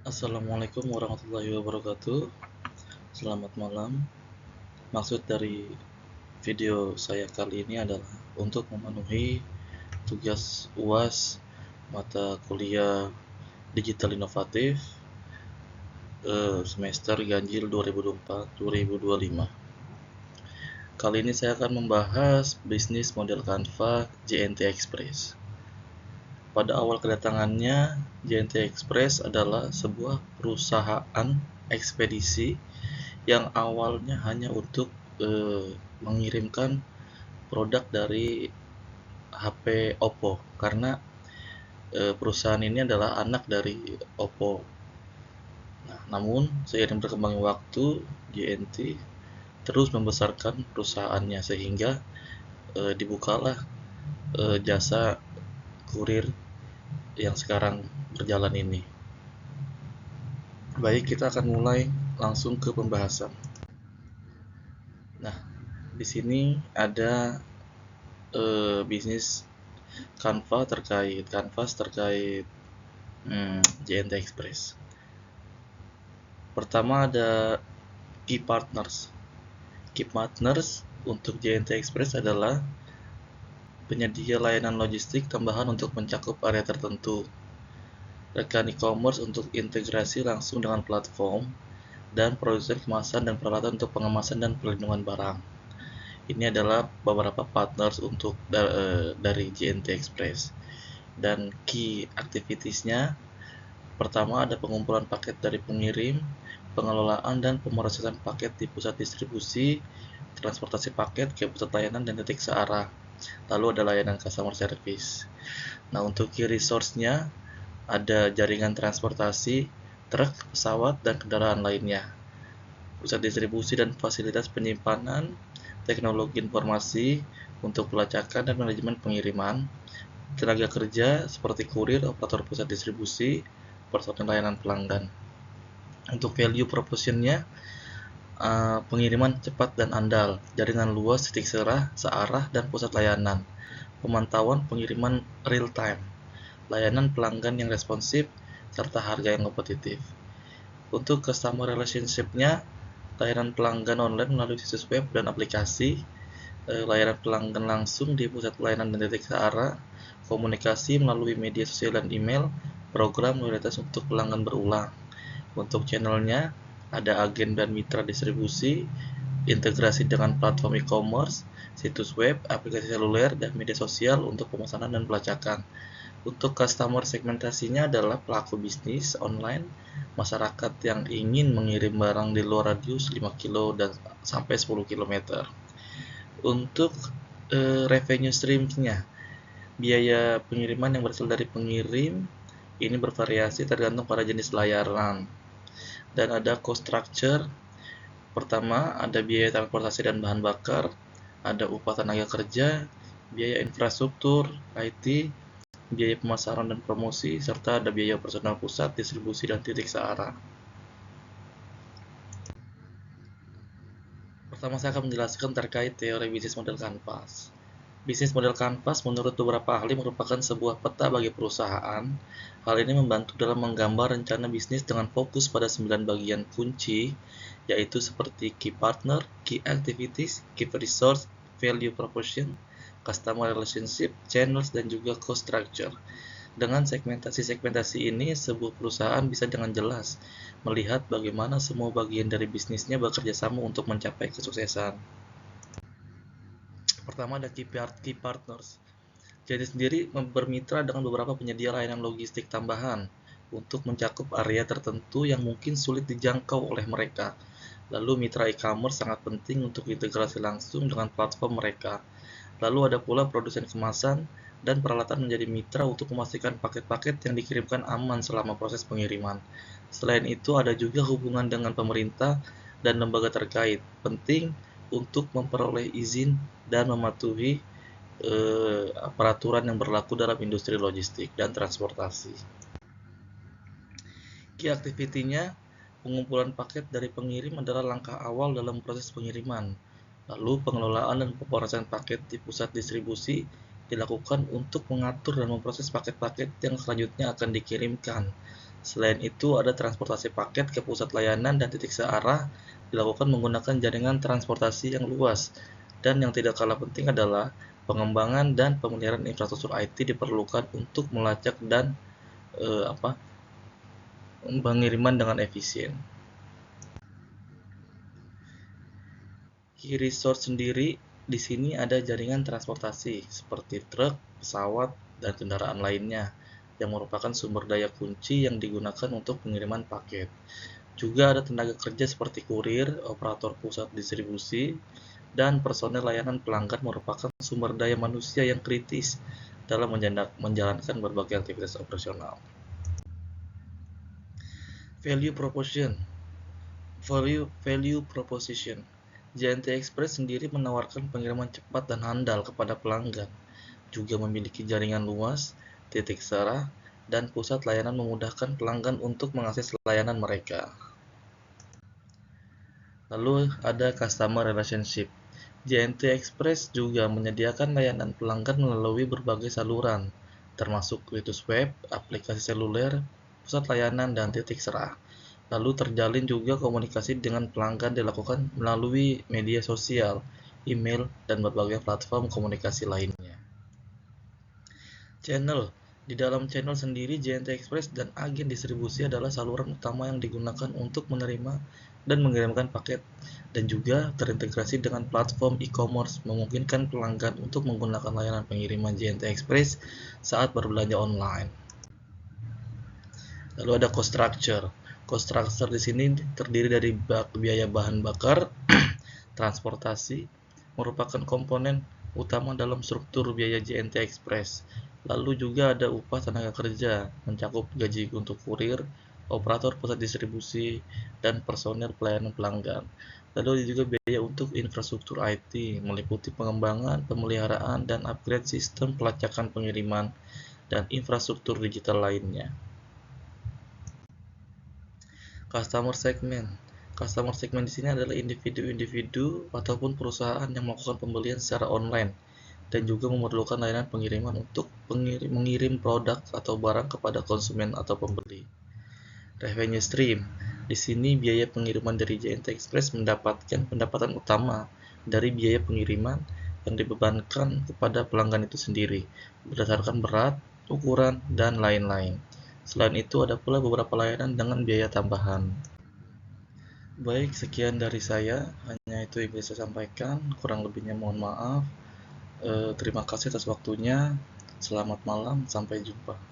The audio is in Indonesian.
Assalamualaikum warahmatullahi wabarakatuh. Selamat malam. Maksud dari video saya kali ini adalah untuk memenuhi tugas UAS mata kuliah digital inovatif semester ganjil 2024-2025. Kali ini saya akan membahas bisnis model Canva JNT Express. Pada awal kedatangannya, JNT Express adalah sebuah perusahaan ekspedisi yang awalnya hanya untuk mengirimkan produk dari HP Oppo, karena perusahaan ini adalah anak dari Oppo. Nah, namun seiring berkembangnya waktu, JNT terus membesarkan perusahaannya sehingga dibukalah jasa kurir yang sekarang berjalan ini. Baik, kita akan mulai langsung ke pembahasan. Nah, di sini ada bisnis Canvas terkait JNT Express. Pertama ada Key Partners. Key Partners untuk JNT Express adalah penyedia layanan logistik tambahan untuk mencakup area tertentu, rekan e-commerce untuk integrasi langsung dengan platform, dan produsen kemasan dan peralatan untuk pengemasan dan perlindungan barang. Ini adalah beberapa partners untuk dari JNT Express. Dan key activitiesnya, pertama ada pengumpulan paket dari pengirim, pengelolaan dan pemrosesan paket di pusat distribusi, transportasi paket ke pusat layanan dan titik searah. Lalu ada layanan customer service. Nah, untuk key resource-nya ada jaringan transportasi, truk, pesawat, dan kendaraan lainnya, pusat distribusi dan fasilitas penyimpanan, teknologi informasi untuk pelacakan dan manajemen pengiriman, tenaga kerja seperti kurir, operator pusat distribusi, personel layanan pelanggan. Untuk value proposition-nya, pengiriman cepat dan andal, jaringan luas, titik searah, dan pusat layanan, pemantauan pengiriman real time, layanan pelanggan yang responsif, serta harga yang kompetitif. Untuk customer relationship-nya, layanan pelanggan online melalui situs web dan aplikasi, layanan pelanggan langsung di pusat layanan dan titik searah, komunikasi melalui media sosial dan email, program loyalitas untuk pelanggan berulang. Untuk channelnya, ada agen dan mitra distribusi, integrasi dengan platform e-commerce, situs web, aplikasi seluler, dan media sosial untuk pemesanan dan pelacakan. Untuk customer segmentasinya adalah pelaku bisnis online, masyarakat yang ingin mengirim barang di luar radius 5 kilo dan sampai 10 km. Untuk revenue streams-nya, biaya pengiriman yang berasal dari pengirim ini bervariasi tergantung pada jenis layanan. Dan ada cost structure. Pertama, ada biaya transportasi dan bahan bakar, ada upah tenaga kerja, biaya infrastruktur, IT, biaya pemasaran dan promosi, serta ada biaya personal pusat, distribusi, dan titik searah. Pertama, saya akan menjelaskan terkait teori bisnis model Canvas. Bisnis model Canvas menurut beberapa ahli merupakan sebuah peta bagi perusahaan. Hal ini membantu dalam menggambar rencana bisnis dengan fokus pada 9 bagian kunci, yaitu seperti key partner, key activities, key resource, value proposition, customer relationship, channels, dan juga cost structure. Dengan segmentasi-segmentasi ini, sebuah perusahaan bisa dengan jelas melihat bagaimana semua bagian dari bisnisnya bekerja sama untuk mencapai kesuksesan. Pertama ada key partners. Jadi sendiri bermitra dengan beberapa penyedia layanan logistik tambahan untuk mencakup area tertentu yang mungkin sulit dijangkau oleh mereka. Lalu mitra e-commerce sangat penting untuk integrasi langsung dengan platform mereka. Lalu ada pula produsen kemasan dan peralatan menjadi mitra untuk memastikan paket-paket yang dikirimkan aman selama proses pengiriman. Selain itu ada juga hubungan dengan pemerintah dan lembaga terkait, penting untuk memperoleh izin dan mematuhi peraturan yang berlaku dalam industri logistik dan transportasi. Key activity-nya, pengumpulan paket dari pengirim adalah langkah awal dalam proses pengiriman. Lalu pengelolaan dan pemrosesan paket di pusat distribusi dilakukan untuk mengatur dan memproses paket-paket yang selanjutnya akan dikirimkan. Selain itu, ada transportasi paket ke pusat layanan dan titik searah dilakukan menggunakan jaringan transportasi yang luas. Dan yang tidak kalah penting adalah pengembangan dan pemeliharaan infrastruktur IT diperlukan untuk melacak dan eh, apa pengiriman dengan efisien. Key resource sendiri di sini ada jaringan transportasi seperti truk, pesawat, dan kendaraan lainnya yang merupakan sumber daya kunci yang digunakan untuk pengiriman paket. Juga ada tenaga kerja seperti kurir, operator pusat distribusi, dan personel layanan pelanggan merupakan sumber daya manusia yang kritis dalam menjalankan berbagai aktivitas operasional. Value proposition Value proposition JNT Express sendiri menawarkan pengiriman cepat dan handal kepada pelanggan, juga memiliki jaringan luas, titik serah, dan pusat layanan memudahkan pelanggan untuk mengakses layanan mereka. Lalu ada customer relationship. JNT Express juga menyediakan layanan pelanggan melalui berbagai saluran, termasuk situs web, aplikasi seluler, pusat layanan, dan titik serah. Lalu terjalin juga komunikasi dengan pelanggan dilakukan melalui media sosial, email, dan berbagai platform komunikasi lainnya. Channel. Di dalam channel sendiri, JNT Express dan agen distribusi adalah saluran utama yang digunakan untuk menerima dan mengirimkan paket, dan juga terintegrasi dengan platform e-commerce memungkinkan pelanggan untuk menggunakan layanan pengiriman JNT Express saat berbelanja online. Lalu ada cost structure. Cost structure di sini terdiri dari biaya bahan bakar, transportasi, merupakan komponen utama dalam struktur biaya JNT Express. Lalu juga ada upah tenaga kerja, mencakup gaji untuk kurir, operator pusat distribusi, dan personel pelayanan pelanggan. Lalu ada juga biaya untuk infrastruktur IT, meliputi pengembangan, pemeliharaan, dan upgrade sistem pelacakan pengiriman, dan infrastruktur digital lainnya. Customer segment. Customer segment di sini adalah individu-individu ataupun perusahaan yang melakukan pembelian secara online dan juga memerlukan layanan pengiriman untuk mengirim produk atau barang kepada konsumen atau pembeli. Revenue stream. Di sini biaya pengiriman dari JNT Express mendapatkan pendapatan utama dari biaya pengiriman yang dibebankan kepada pelanggan itu sendiri berdasarkan berat, ukuran, dan lain-lain. Selain itu, ada pula beberapa layanan dengan biaya tambahan. Baik, sekian dari saya. Hanya itu yang bisa saya sampaikan. Kurang lebihnya mohon maaf. Terima kasih atas waktunya. Selamat malam, sampai jumpa.